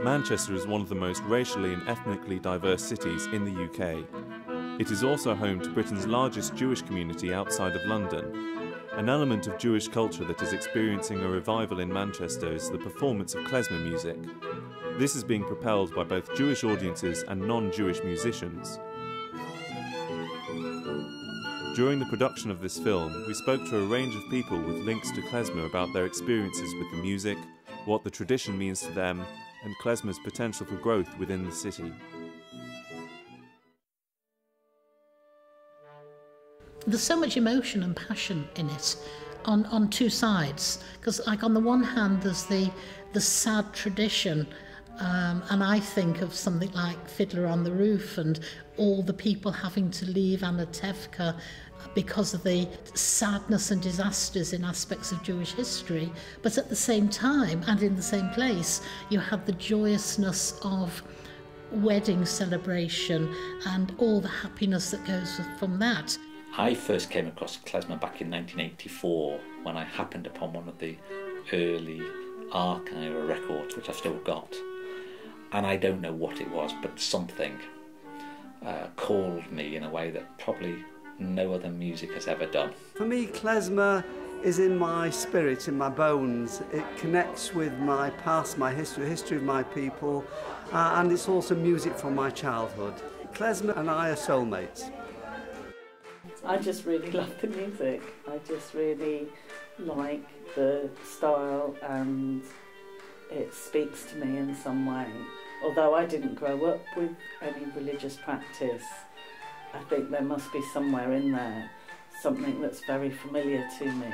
Manchester is one of the most racially and ethnically diverse cities in the UK. It is also home to Britain's largest Jewish community outside of London. An element of Jewish culture that is experiencing a revival in Manchester is the performance of klezmer music. This is being propelled by both Jewish audiences and non-Jewish musicians. During the production of this film, we spoke to a range of people with links to klezmer about their experiences with the music, what the tradition means to them, and klezmer's potential for growth within the city. There's so much emotion and passion in it on two sides, because like on the one hand there's the sad tradition, and I think of something like Fiddler on the Roof and all the people having to leave Anatevka because of the sadness and disasters in aspects of Jewish history. But at the same time and in the same place, you had the joyousness of wedding celebration and all the happiness that goes from that. I first came across klezmer back in 1984 when I happened upon one of the early archive records, which I've still got. And I don't know what it was, but something called me in a way that probably no other music has ever done. For me, klezmer is in my spirit, in my bones. It connects with my past, my history, the history of my people, and it's also music from my childhood. Klezmer and I are soulmates. I just really love the music. I just really like the style, and it speaks to me in some way. Although I didn't grow up with any religious practice, I think there must be somewhere in there something that's very familiar to me.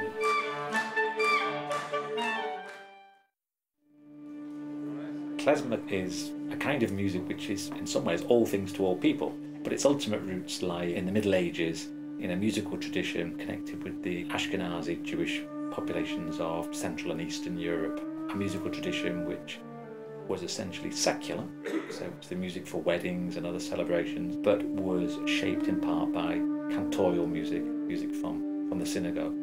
Klezmer is a kind of music which is in some ways all things to all people, but its ultimate roots lie in the Middle Ages, in a musical tradition connected with the Ashkenazi Jewish populations of Central and Eastern Europe, a musical tradition which was essentially secular, so it was the music for weddings and other celebrations, but was shaped in part by cantorial music, music from the synagogue.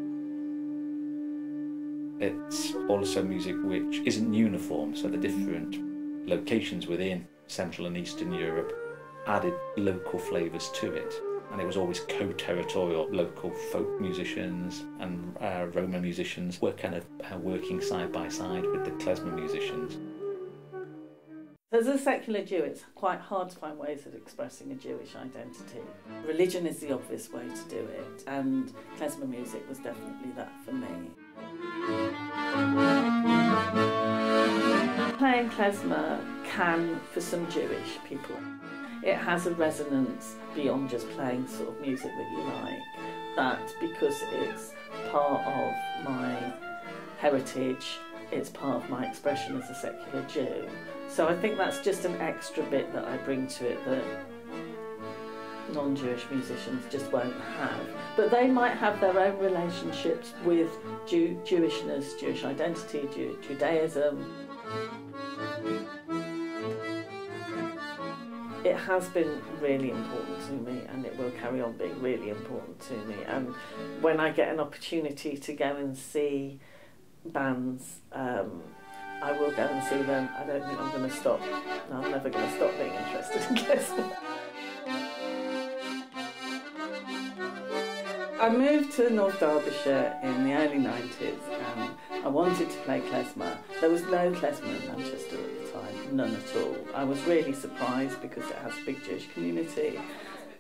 It's also music which isn't uniform, so the different locations within Central and Eastern Europe added local flavours to it. And it was always co-territorial. Local folk musicians and Roma musicians were kind of working side by side with the klezmer musicians. As a secular Jew, it's quite hard to find ways of expressing a Jewish identity. Religion is the obvious way to do it, and klezmer music was definitely that for me. Playing klezmer can, for some Jewish people, it has a resonance beyond just playing sort of music that you like. That because it's part of my heritage, it's part of my expression as a secular Jew. So I think that's just an extra bit that I bring to it that non-Jewish musicians just won't have. But they might have their own relationships with Jewishness, Jewish identity, Judaism. It has been really important to me, and it will carry on being really important to me. And when I get an opportunity to go and see bands, I will go and see them. I don't think I'm going to stop. No, I'm never going to stop being interested in klezmer. I moved to North Derbyshire in the early 90s, and I wanted to play klezmer. There was no klezmer in Manchester at the time, none at all. I was really surprised because it has a big Jewish community,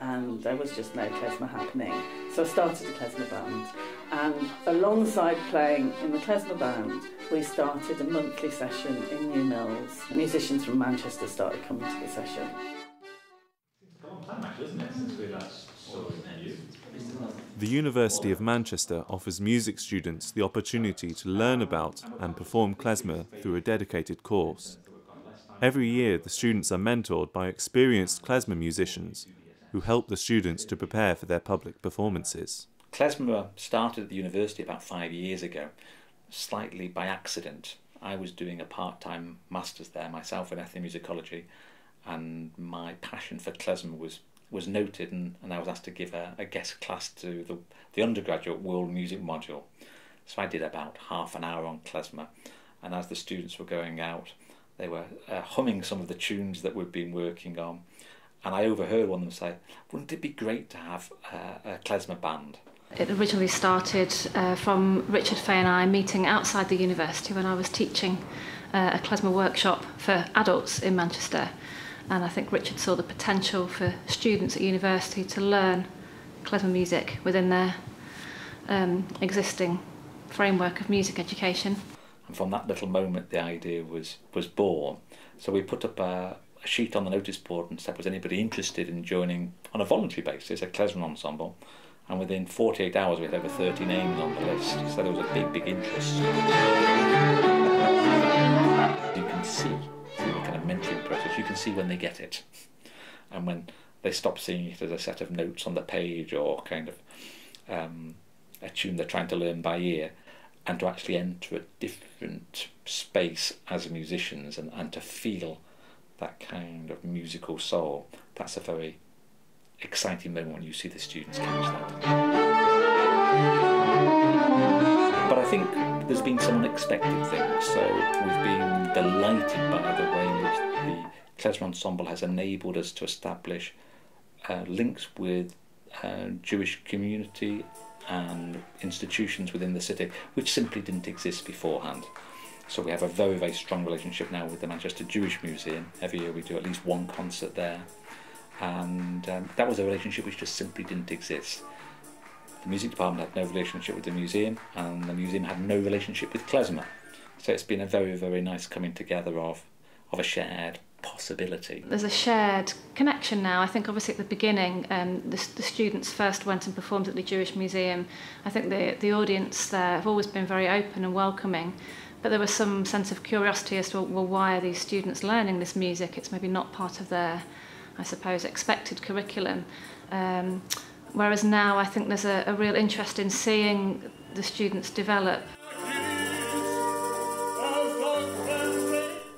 and there was just no klezmer happening. So I started a klezmer band, and alongside playing in the klezmer band, we started a monthly session in New Mills. Musicians from Manchester started coming to the session. It's a long time actually, isn't it, since we last saw you? The University of Manchester offers music students the opportunity to learn about and perform klezmer through a dedicated course. Every year, the students are mentored by experienced klezmer musicians who help the students to prepare for their public performances. Klezmer started at the university about 5 years ago, slightly by accident. I was doing a part-time master's there myself in ethnomusicology, and my passion for klezmer was noted, and I was asked to give a guest class to the undergraduate world music module. So I did about half an hour on klezmer, and as the students were going out, they were humming some of the tunes that we'd been working on, and I overheard one of them say, "Wouldn't it be great to have a klezmer band?" It originally started from Richard Fay and I meeting outside the university when I was teaching a klezmer workshop for adults in Manchester, and I think Richard saw the potential for students at university to learn klezmer music within their existing framework of music education. And from that little moment the idea was born. So we put up a sheet on the notice board and said, was anybody interested in joining on a voluntary basis a klezmer ensemble? And within 48 hours we had over 30 names on the list, so there was a big interest. You can see through the kind of mentoring process, you can see when they get it, and when they stop seeing it as a set of notes on the page or kind of a tune they're trying to learn by ear, and to actually enter a different space as musicians and to feel that kind of musical soul. That's a very exciting moment when you see the students catch that. But I think there's been some unexpected things, so we've been delighted by the way in which the klezmer ensemble has enabled us to establish links with Jewish community and institutions within the city which simply didn't exist beforehand. So we have a very strong relationship now with the Manchester Jewish Museum. Every year we do at least one concert there. And that was a relationship which just simply didn't exist. The music department had no relationship with the museum, and the museum had no relationship with klezmer. So it's been a very nice coming together of a shared possibility. There's a shared connection now. I think obviously at the beginning the students first went and performed at the Jewish Museum. I think the audience there have always been very open and welcoming, but there was some sense of curiosity as to, well, why are these students learning this music? It's maybe not part of their, I suppose, expected curriculum. Whereas now I think there's a real interest in seeing the students develop.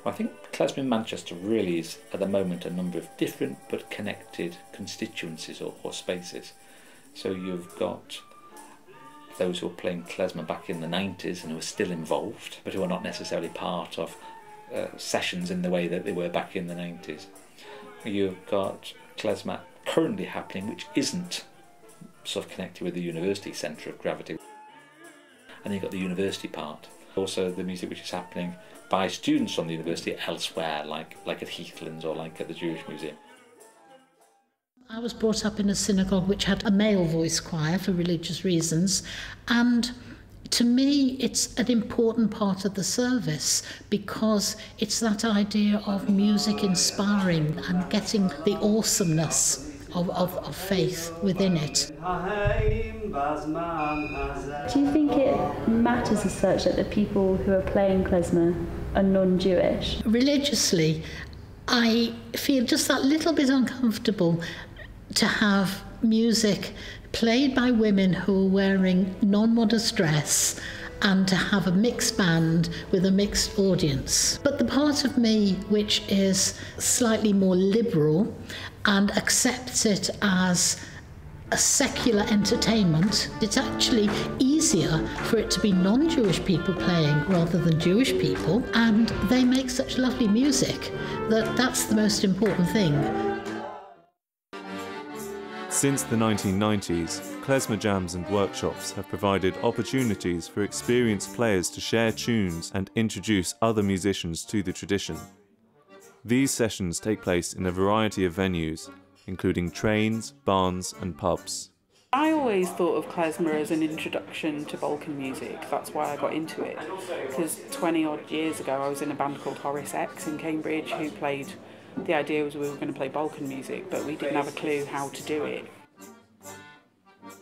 I think klezmer in Manchester really is at the moment a number of different but connected constituencies or spaces. So you've got those who are playing klezmer back in the 90s and who are still involved, but who are not necessarily part of sessions in the way that they were back in the 90s. You've got klezmer currently happening which isn't sort of connected with the university centre of gravity. And you've got the university part. Also the music which is happening by students from the university elsewhere, like at Heathlands or like at the Jewish Museum. I was brought up in a synagogue which had a male voice choir for religious reasons, and to me it's an important part of the service because it's that idea of music inspiring and getting the awesomeness of faith within it. Do you think it matters as such that the people who are playing klezmer are non-Jewish? Religiously, I feel just that little bit uncomfortable to have music played by women who are wearing non-modest dress and to have a mixed band with a mixed audience. But the part of me which is slightly more liberal and accepts it as a secular entertainment, it's actually easier for it to be non-Jewish people playing rather than Jewish people, and they make such lovely music that that's the most important thing. Since the 1990s, klezmer jams and workshops have provided opportunities for experienced players to share tunes and introduce other musicians to the tradition. These sessions take place in a variety of venues, including trains, barns and pubs. I always thought of klezmer as an introduction to Balkan music. That's why I got into it, because 20 odd years ago I was in a band called Horace X in Cambridge who played, the idea was we were going to play Balkan music, but we didn't have a clue how to do it.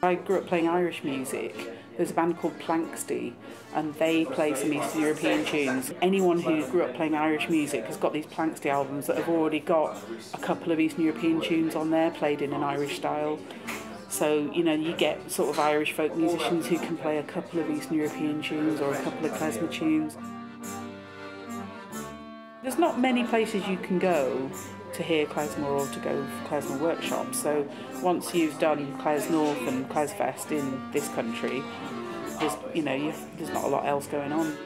I grew up playing Irish music. There's a band called Planksty and they play some Eastern European tunes. Anyone who grew up playing Irish music has got these Planksty albums that have already got a couple of Eastern European tunes on there played in an Irish style. So, you know, you get sort of Irish folk musicians who can play a couple of Eastern European tunes or a couple of klezmer tunes. There's not many places you can go to hear klezmer or to go for klezmer workshops. So once you've done Klez North and Klez Fest in this country, there's not a lot else going on.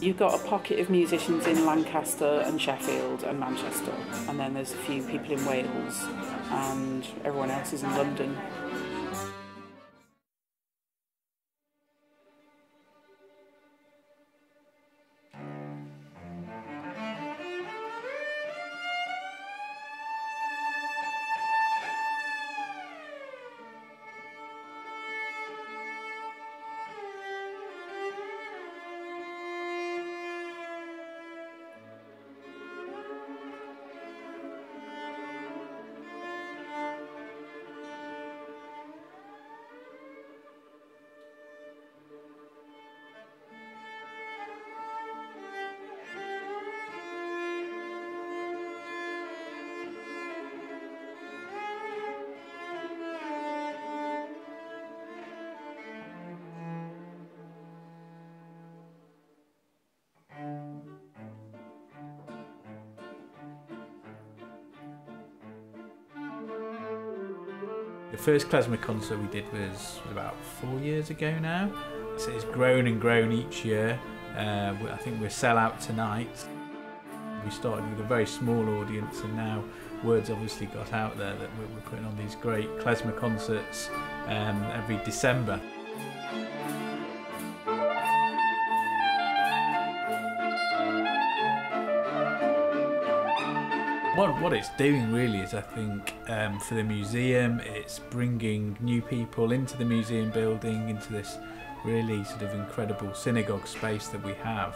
You've got a pocket of musicians in Lancaster and Sheffield and Manchester, and then there's a few people in Wales, and everyone else is in London. The first Klezmer concert we did was about 4 years ago now. So it's grown and grown each year. I think we're sell out tonight. We started with a very small audience, and now word's obviously got out there that we're putting on these great Klezmer concerts every December. What it's doing really is, I think, for the museum, it's bringing new people into the museum building, into this really sort of incredible synagogue space that we have,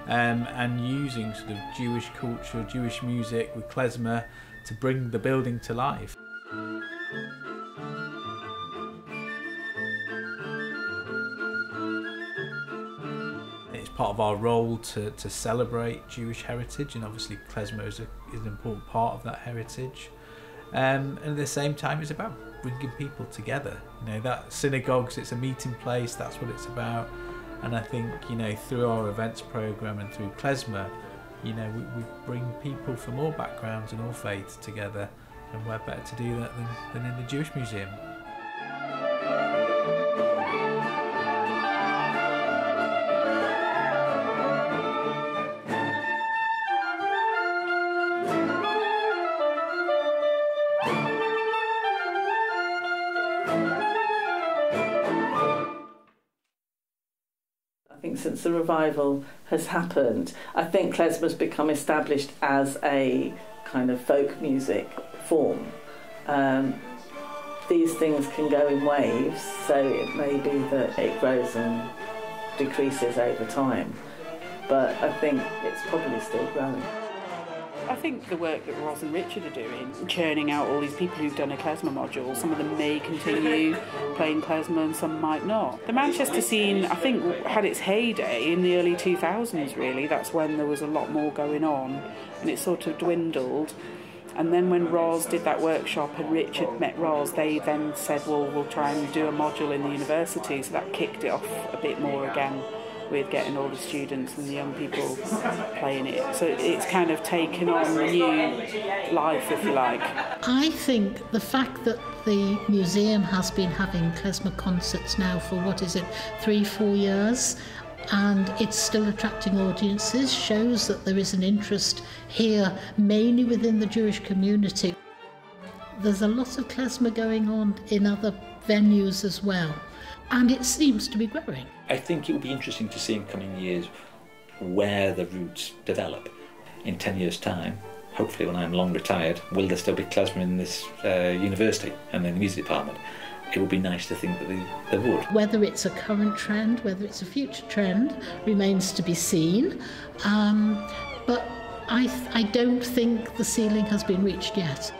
and using sort of Jewish culture, Jewish music with Klezmer to bring the building to life. Part of our role to celebrate Jewish heritage, and obviously Klezmer is an important part of that heritage, and at the same time it's about bringing people together. That synagogues, it's a meeting place, that's what it's about. And I think through our events program and through Klezmer, we bring people from all backgrounds and all faiths together, and where better to do that than in the Jewish Museum. Since the revival has happened, I think Klezmer's become established as a kind of folk music form. These things can go in waves, so it may be that it grows and decreases over time, but I think it's probably still growing. I think the work that Roz and Richard are doing, churning out all these people who've done a Klezmer module, some of them may continue playing Klezmer and some might not. The Manchester scene, I think, had its heyday in the early 2000s, really. That's when there was a lot more going on, and it sort of dwindled. And then when Roz did that workshop and Richard met Roz, they then said, well, we'll try and do a module in the university, so that kicked it off a bit more again, with getting all the students and the young people playing it. So it's kind of taken on a new life, if you like. I think the fact that the museum has been having Klezmer concerts now for, 3-4 years, and it's still attracting audiences, shows that there is an interest here, mainly within the Jewish community. There's a lot of Klezmer going on in other venues as well, and it seems to be growing. I think it will be interesting to see in coming years where the roots develop. In 10 years' time, hopefully when I'm long retired, will there still be Klezmer in this university and in the music department? It would be nice to think that there would. Whether it's a current trend, whether it's a future trend, remains to be seen. But I don't think the ceiling has been reached yet.